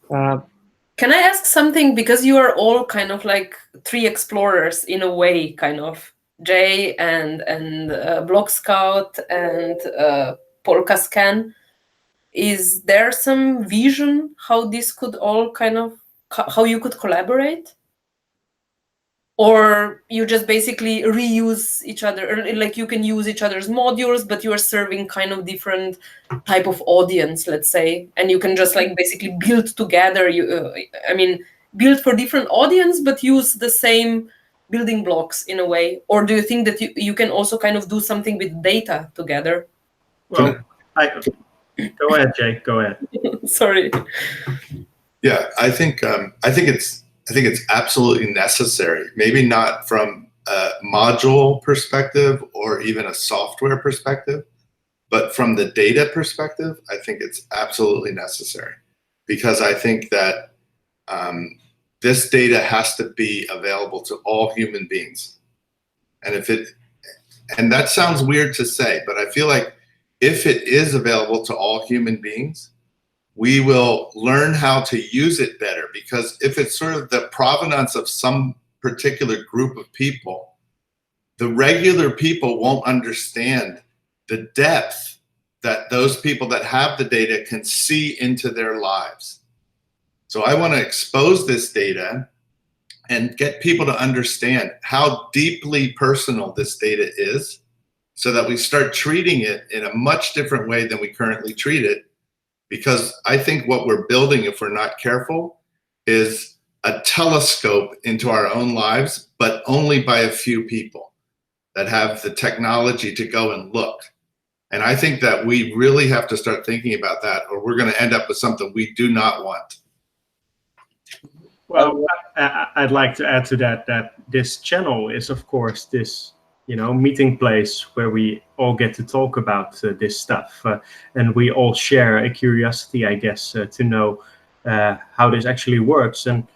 Speaker 3: Can I ask something? Because you are all kind of like three explorers in a way, kind of. Jay and Blockscout and Polkascan. Is there some vision how this could all kind of, how you could collaborate? Or you just basically reuse each other, or like you can use each other's modules, but you are serving kind of different type of audience, let's say, and you can just like basically build together. Build for different audience, but use the same building blocks in a way. Or do you think that you can also kind of do something with data together?
Speaker 2: Well, go ahead, Jake. Go ahead.
Speaker 3: Sorry.
Speaker 4: Yeah, I think it's absolutely necessary. Maybe not from a module perspective or even a software perspective, but from the data perspective, I think it's absolutely necessary, because I think that this data has to be available to all human beings. And that sounds weird to say, but I feel like if it is available to all human beings, we will learn how to use it better, because if it's sort of the provenance of some particular group of people, the regular people won't understand the depth that those people that have the data can see into their lives. So I want to expose this data and get people to understand how deeply personal this data is, so that we start treating it in a much different way than we currently treat it. Because I think what we're building, if we're not careful, is a telescope into our own lives, but only by a few people that have the technology to go and look. And I think that we really have to start thinking about that, or we're going to end up with something we do not want.
Speaker 2: Well, I'd like to add to that this channel is, of course, this meeting place where we all get to talk about this stuff, and we all share a curiosity, I guess, to know how this actually works. And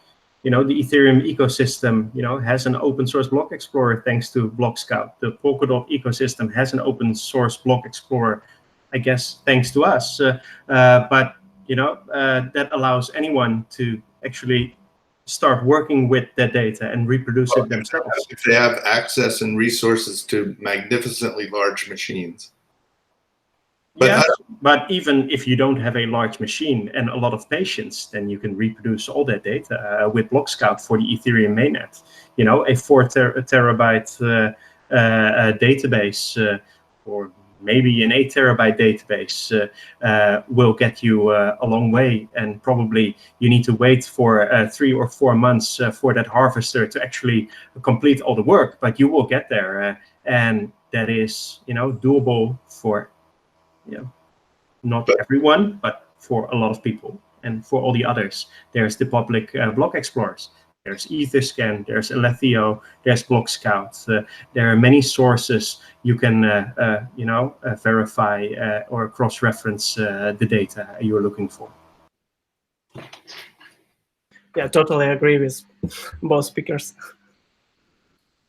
Speaker 2: the Ethereum ecosystem, has an open source block explorer thanks to Blockscout. The Polkadot ecosystem has an open source block explorer, I guess, thanks to us. But that allows anyone to actually start working with that data and reproduce it themselves.
Speaker 4: If they have access and resources to magnificently large machines.
Speaker 2: But even if you don't have a large machine and a lot of patience, then you can reproduce all that data with Blockscout for the Ethereum mainnet. A 4 terabyte database or maybe an 8 terabyte database will get you a long way, and probably you need to wait for 3 or 4 months for that harvester to actually complete all the work, but you will get there, and that is doable for not everyone, but for a lot of people. And for all the others, there's the public block explorers. There's Etherscan, there's Alethio, there's Blockscout. There are many sources you can, verify or cross-reference the data you're looking for.
Speaker 5: Yeah, totally agree with both speakers.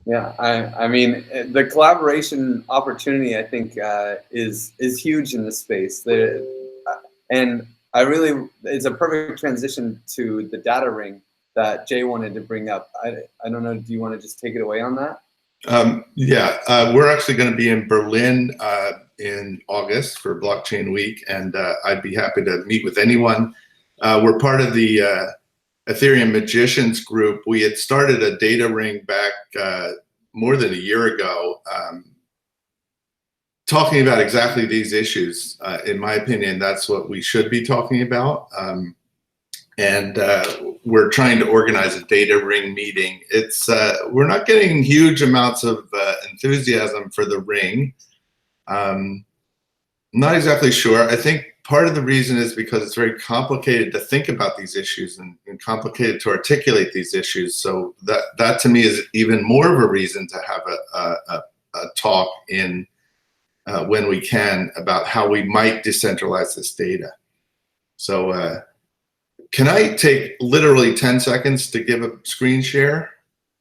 Speaker 1: Yeah, I mean, the collaboration opportunity, I think, is huge in this space. And it's a perfect transition to the Dataring that Jay wanted to bring up. I don't know, do you want to just take it away on that?
Speaker 4: We're actually going to be in Berlin in August for Blockchain Week, and I'd be happy to meet with anyone. We're part of the Ethereum Magicians group. We had started a Dataring back more than a year ago, talking about exactly these issues. In my opinion, that's what we should be talking about. And we're trying to organize a Dataring meeting. We're not getting huge amounts of enthusiasm for the ring. I'm not exactly sure. I think part of the reason is because it's very complicated to think about these issues and complicated to articulate these issues. So that to me is even more of a reason to have a talk in when we can about how we might decentralize this data. So can I take literally 10 seconds to give a screen share?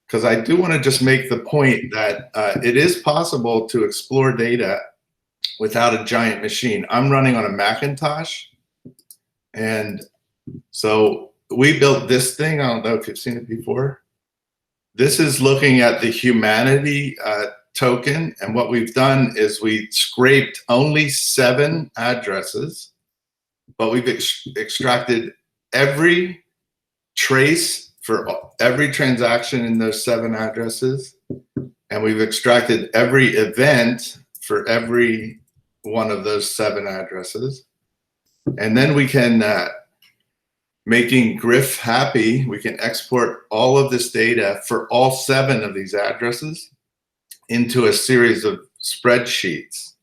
Speaker 4: Because I do want to just make the point that it is possible to explore data without a giant machine. I'm running on a Macintosh, and so we built this thing. I don't know if you've seen it before. This is looking at the humanity token, and what we've done is we scraped only 7 addresses, but we've extracted every trace for every transaction in those 7 addresses, and we've extracted every event for every one of those 7 addresses. And then we can, making Griff happy, we can export all of this data for all 7 of these addresses into a series of spreadsheets.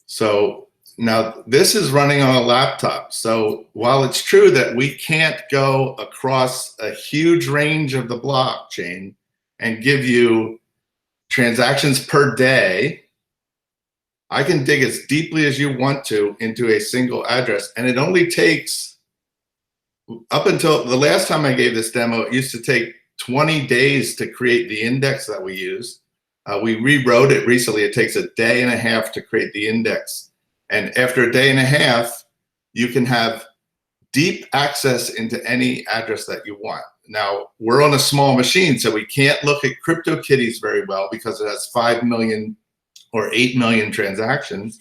Speaker 4: So now this is running on a laptop. So while it's true that we can't go across a huge range of the blockchain and give you transactions per day, I can dig as deeply as you want to into a single address. And it only takes, up until the last time I gave this demo, it used to take 20 days to create the index that we use. We rewrote it recently. It takes a day and a half to create the index. And after a day and a half, you can have deep access into any address that you want. Now, we're on a small machine, so we can't look at CryptoKitties very well because it has 5 million or 8 million transactions.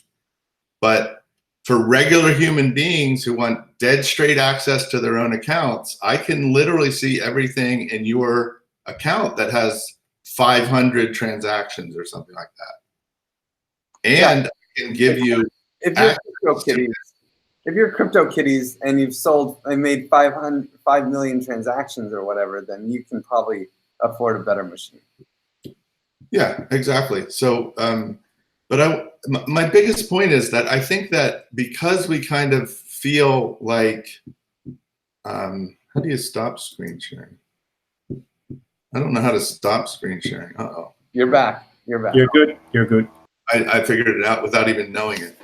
Speaker 4: But for regular human beings who want dead straight access to their own accounts, I can literally see everything in your account that has 500 transactions or something like that. And I can give you
Speaker 1: if you're CryptoKitties and you've sold and made 5 million transactions or whatever, then you can probably afford a better machine.
Speaker 4: Yeah, exactly. So, but my biggest point is that I think that because we kind of feel like, how do you stop screen sharing? I don't know how to stop screen sharing. Uh-oh.
Speaker 1: You're back. You're back.
Speaker 2: You're good. You're good.
Speaker 4: I figured it out without even knowing it.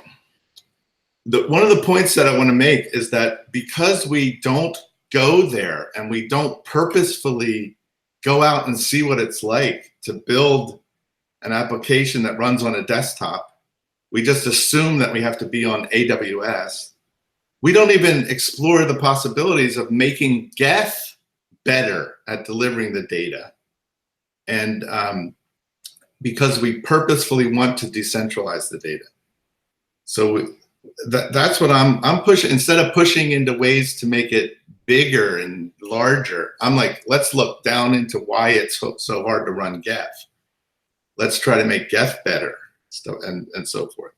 Speaker 4: one of the points that I want to make is that because we don't go there and we don't purposefully go out and see what it's like to build an application that runs on a desktop, we just assume that we have to be on AWS. We don't even explore the possibilities of making Geth better at delivering the data. And because we purposefully want to decentralize the data. So that's what I'm pushing. Instead of pushing into ways to make it bigger and larger, I'm like, let's look down into why it's so hard to run Geth. Let's try to make Geth better, and so forth.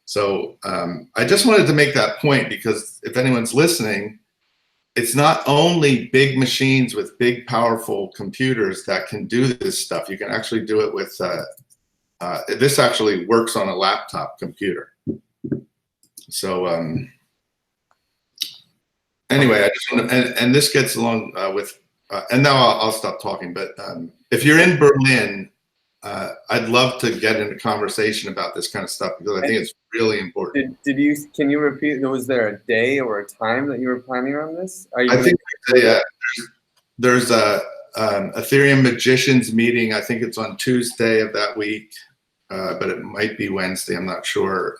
Speaker 4: So I just wanted to make that point, because if anyone's listening, it's not only big machines with big, powerful computers that can do this stuff. You can actually do it with, this actually works on a laptop computer. So anyway, I just want to, and this gets along with, and now I'll stop talking, but if you're in Berlin, I'd love to get into conversation about this kind of stuff, because I think it's really important.
Speaker 1: Can you repeat, was there a day or a time that you were planning on this?
Speaker 4: I think there's a Ethereum Magicians meeting. I think it's on Tuesday of that week, but it might be Wednesday, I'm not sure.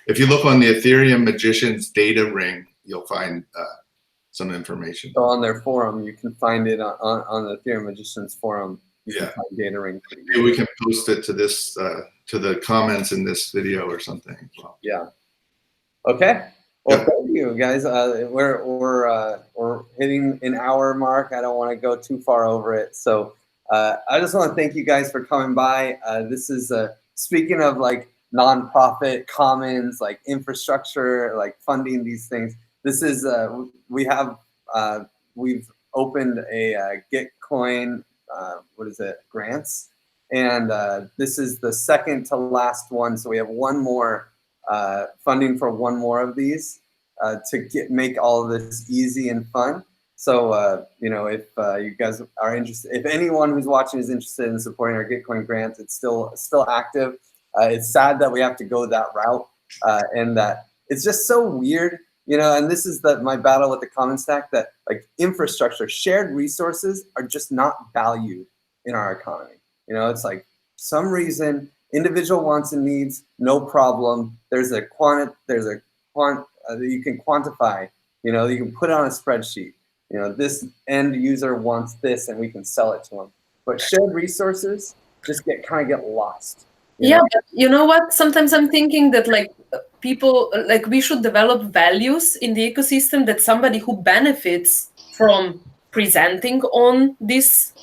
Speaker 4: If you look on the Ethereum Magicians Dataring, you'll find some information.
Speaker 1: So on their forum, you can find it on the Ethereum Magicians forum. You can find Dataring.
Speaker 4: Maybe we can post it to this, to the comments in this video or something as well.
Speaker 1: Yeah. Okay. Well, thank you guys. We're hitting an hour mark. I don't want to go too far over it. So I just want to thank you guys for coming by. This is speaking of like nonprofit commons, like infrastructure, like funding these things. This is we've opened a Gitcoin grants, and this is the second to last one. So we have one more funding for one more of these to make all of this easy and fun. So you know, if you guys are interested, if anyone who's watching is interested in supporting our Gitcoin grants, it's still active. It's sad that we have to go that route, and that it's just so weird, you know. And this is my battle with the common stack, that like infrastructure, shared resources are just not valued in our economy. You know, it's like some reason individual wants and needs, no problem. There's a quant that you can quantify. You know, you can put it on a spreadsheet. You know, this end user wants this, and we can sell it to them. But shared resources just kind of get lost.
Speaker 3: Yeah, but you know what? Sometimes I'm thinking that like people, like we should develop values in the ecosystem that somebody who benefits from presenting on this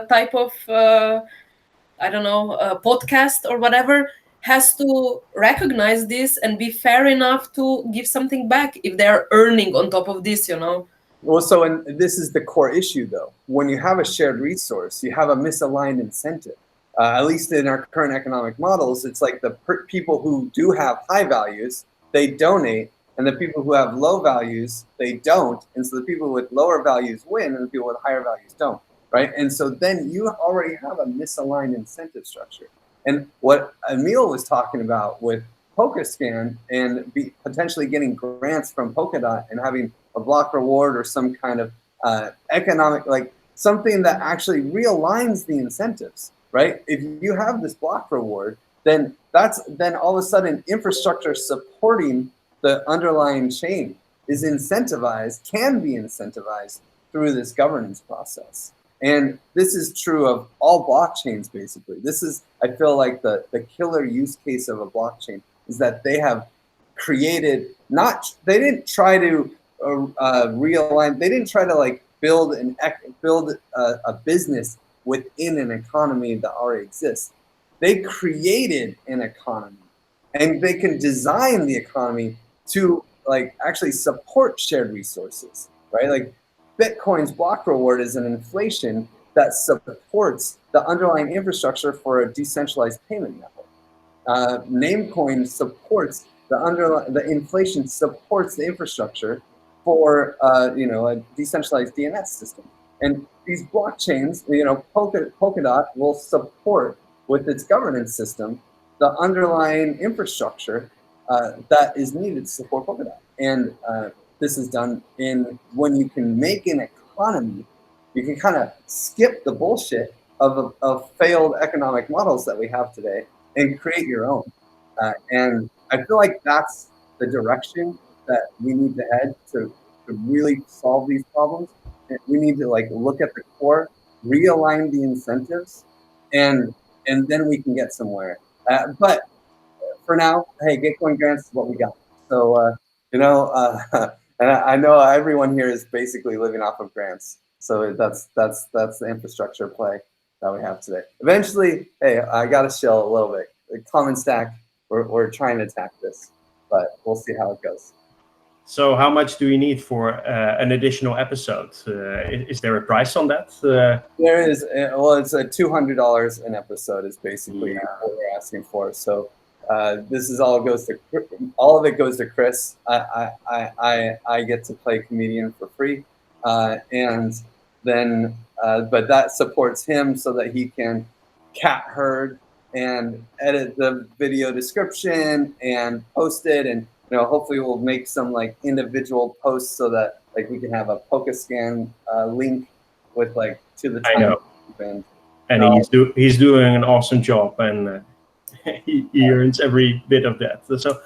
Speaker 3: type of, I don't know, podcast or whatever, has to recognize this and be fair enough to give something back if they're earning on top of this, you know.
Speaker 1: Well, so, and this is the core issue though. When you have a shared resource, you have a misaligned incentive. At least in our current economic models, it's like the people who do have high values, they donate, and the people who have low values, they don't. And so the people with lower values win, and the people with higher values don't, right? And so then you already have a misaligned incentive structure. And what Emil was talking about with Polkascan and potentially getting grants from Polkadot and having a block reward or some kind of economic, like something that actually realigns the incentives. Right? If you have this block reward, then all of a sudden infrastructure supporting the underlying chain is incentivized, can be incentivized through this governance process. And this is true of all blockchains, basically. This is, I feel like the killer use case of a blockchain is that they have created, they didn't try to realign, they didn't try to like build a business within an economy that already exists. They created an economy, and they can design the economy to like actually support shared resources, right? Like Bitcoin's block reward is an inflation that supports the underlying infrastructure for a decentralized payment network. Namecoin supports the inflation supports the infrastructure for you know, a decentralized DNS system. And these blockchains, you know, Polkadot will support with its governance system the underlying infrastructure that is needed to support Polkadot. And this is done when you can make an economy, you can kind of skip the bullshit of failed economic models that we have today and create your own. And I feel like that's the direction that we need to head to really solve these problems. And we need to like look at the core, realign the incentives, and then we can get somewhere. But for now, hey, Gitcoin grants is what we got. So and I know everyone here is basically living off of grants. So that's the infrastructure play that we have today. Eventually, hey, I got to shill a little bit. The common stack, we're trying to attack this, but we'll see how it goes.
Speaker 2: So how much do you need for an additional episode? Is there a price on that?
Speaker 1: There is. Well, it's $200 an episode is basically what we're asking for. So this is all of it goes to Chris. I get to play comedian for free, and then but that supports him so that he can cat herd and edit the video description and post it, and hopefully we'll make some like individual posts so that like we can have a Polkascan link with like to the time.
Speaker 2: I know. And he's doing an awesome job, and he earns every bit of that. So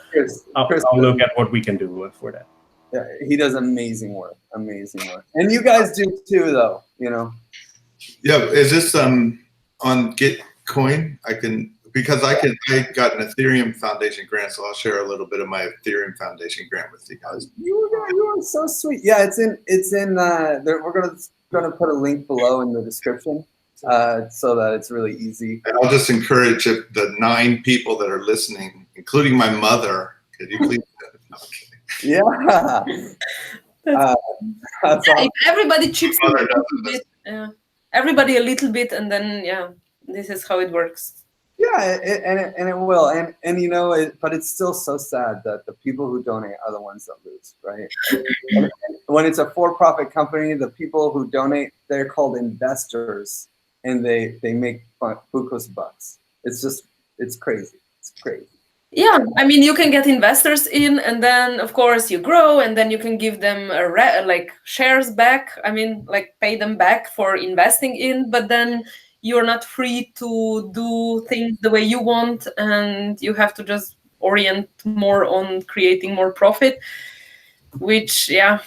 Speaker 2: I'll look at what we can do for that.
Speaker 1: Yeah, he does amazing work, and you guys do too, though.
Speaker 4: Yeah, is this on Gitcoin? I got an Ethereum Foundation grant, so I'll share a little bit of my Ethereum Foundation grant with you guys.
Speaker 1: You are so sweet. Yeah, it's in. We're gonna put a link below in the description, so that it's really easy.
Speaker 4: And I'll just encourage the 9 people that are listening, including my mother. Could you please? No, I'm kidding.
Speaker 1: Yeah. That's awesome.
Speaker 3: If everybody chips in a little bit, everybody a little bit, and then this is how it works.
Speaker 1: Yeah, and it will, and but it's still so sad that the people who donate are the ones that lose, right? And when it's a for-profit company, the people who donate, they're called investors, and they make bukus bucks. It's crazy. It's crazy.
Speaker 3: Yeah, I mean, you can get investors in, and then of course you grow, and then you can give them like shares back. I mean, like pay them back for investing in, but then you're not free to do things the way you want, and you have to just orient more on creating more profit, which, yeah.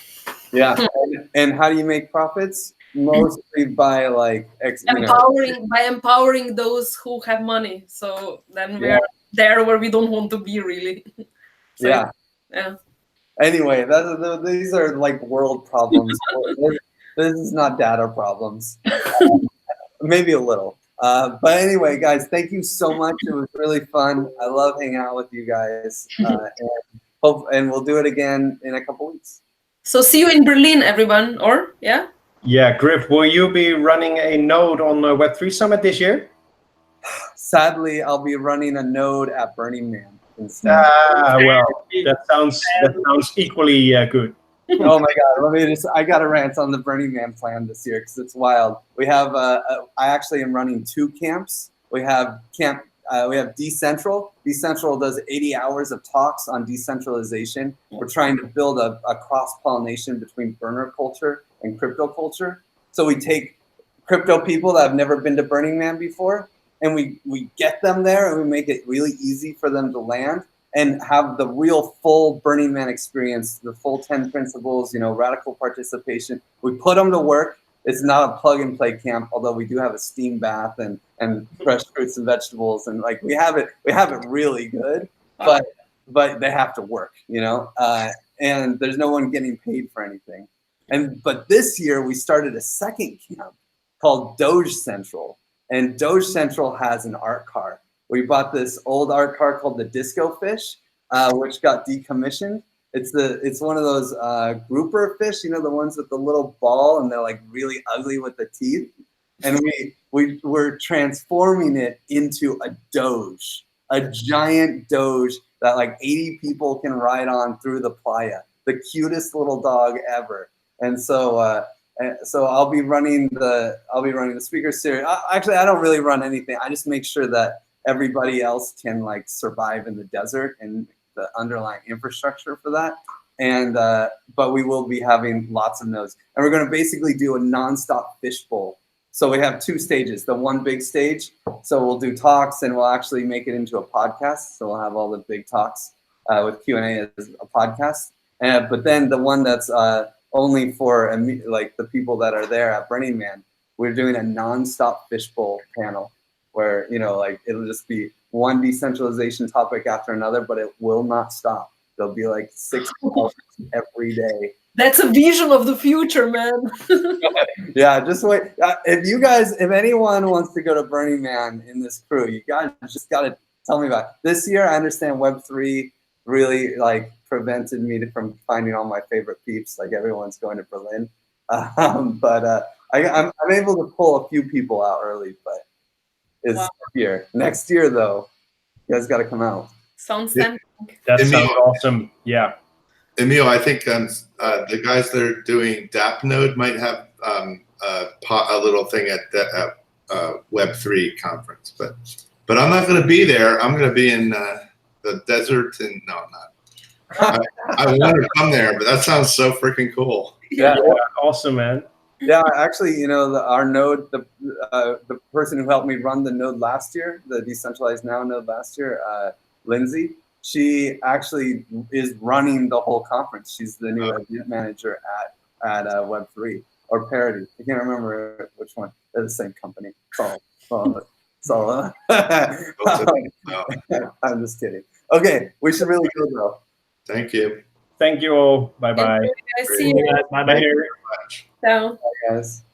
Speaker 1: And how do you make profits? Mostly by like
Speaker 3: empowering those who have money. So then we're there where we don't want to be, really. So, yeah.
Speaker 1: Anyway, these are like world problems. This is not data problems. Maybe a little. But anyway, guys, thank you so much. It was really fun. I love hanging out with you guys. And we'll do it again in a couple weeks.
Speaker 3: So see you in Berlin, everyone. Or, yeah?
Speaker 2: Yeah, Griff, will you be running a node on the Web3 Summit this year?
Speaker 1: Sadly, I'll be running a node at Burning Man instead.
Speaker 2: Well, that sounds equally good.
Speaker 1: Oh my God! I got to rant on the Burning Man plan this year because it's wild. We have I actually am running 2 camps. We have Decentral. Decentral does 80 hours of talks on decentralization. We're trying to build a cross-pollination between burner culture and crypto culture. So we take crypto people that have never been to Burning Man before, and we get them there, and we make it really easy for them to land and have the real full Burning Man experience, the full 10 principles, radical participation. We put them to work. It's not a plug and play camp, although we do have a steam bath and fresh fruits and vegetables, and like we have it really good, but they have to work, and there's no one getting paid for anything. But this year we started a second camp called Doge Central, and Doge Central has an art car. We bought this old art car called the Disco Fish, which got decommissioned. It's one of those grouper fish, the ones with the little ball, and they're like really ugly with the teeth. And we're transforming it into a Doge, a giant Doge that like 80 people can ride on through the playa. The cutest little dog ever. And so I'll be running the speaker series. Actually, I don't really run anything. I just make sure that everybody else can like survive in the desert and the underlying infrastructure for that. And but we will be having lots of nodes, and we're going to basically do a nonstop fishbowl. So we have 2 stages. The one big stage, so we'll do talks, and we'll actually make it into a podcast. So we'll have all the big talks with Q&A as a podcast. But then the one that's only for like the people that are there at Burning Man, we're doing a nonstop fishbowl panel where, you know, like it'll just be one decentralization topic after another, but it will not stop. There'll be like 6 hours every day.
Speaker 3: That's a vision of the future, man.
Speaker 1: Yeah, just wait. If anyone wants to go to Burning Man in this crew, you guys just got to tell me about it. This year, I understand Web3 really like prevented me from finding all my favorite peeps. Like everyone's going to Berlin, but I'm able to pull a few people out early. But it's here. Next year, though, you guys got to come out.
Speaker 3: Sounds tempting.
Speaker 2: That
Speaker 4: Emil,
Speaker 2: sounds awesome. Yeah.
Speaker 4: Emil, I think the guys that are doing DApp Node might have a little thing at the Web3 conference, but I'm not going to be there. I'm going to be in the desert, and no, I'm not. I want to come there, but that sounds so freaking cool.
Speaker 2: Yeah, awesome, man.
Speaker 1: Yeah, actually, you know, our node, the person who helped me run the node last year, the Decentralize Now node last year, Lindsay, she actually is running the whole conference. She's the new event manager at Web3 or Parity. I can't remember which one. They're the same company. I'm just kidding. Okay, we should really go though.
Speaker 4: Thank you.
Speaker 2: Thank you all. Bye bye.
Speaker 3: See you.
Speaker 2: Bye bye.
Speaker 3: Ciao.
Speaker 1: Bye, guys.